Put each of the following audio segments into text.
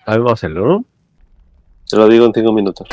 A ver, vamos a hacerlo, ¿no? Te lo digo en 5 minutos.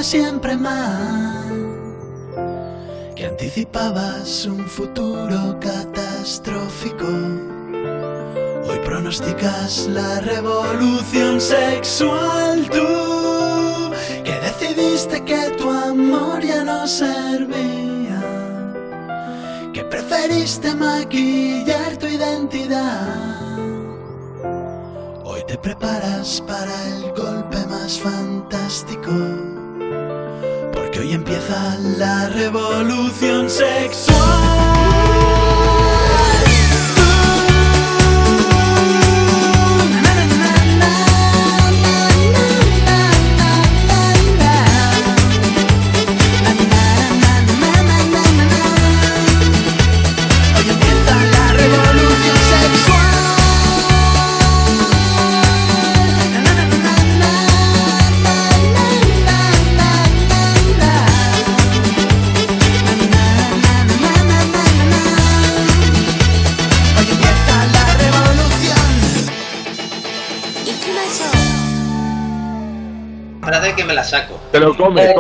Siempre mal, que anticipabas un futuro catastrófico. Hoy pronosticas la revolución sexual. Tú, que decidiste que tu amor ya no servía, que preferiste maquillar tu identidad. Hoy te preparas para el golpe más fantástico, porque hoy empieza la revolución sexual. Espérate que me la saco. Pero come,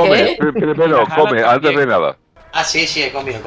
primero come, antes de nada. Ah, sí, he comido.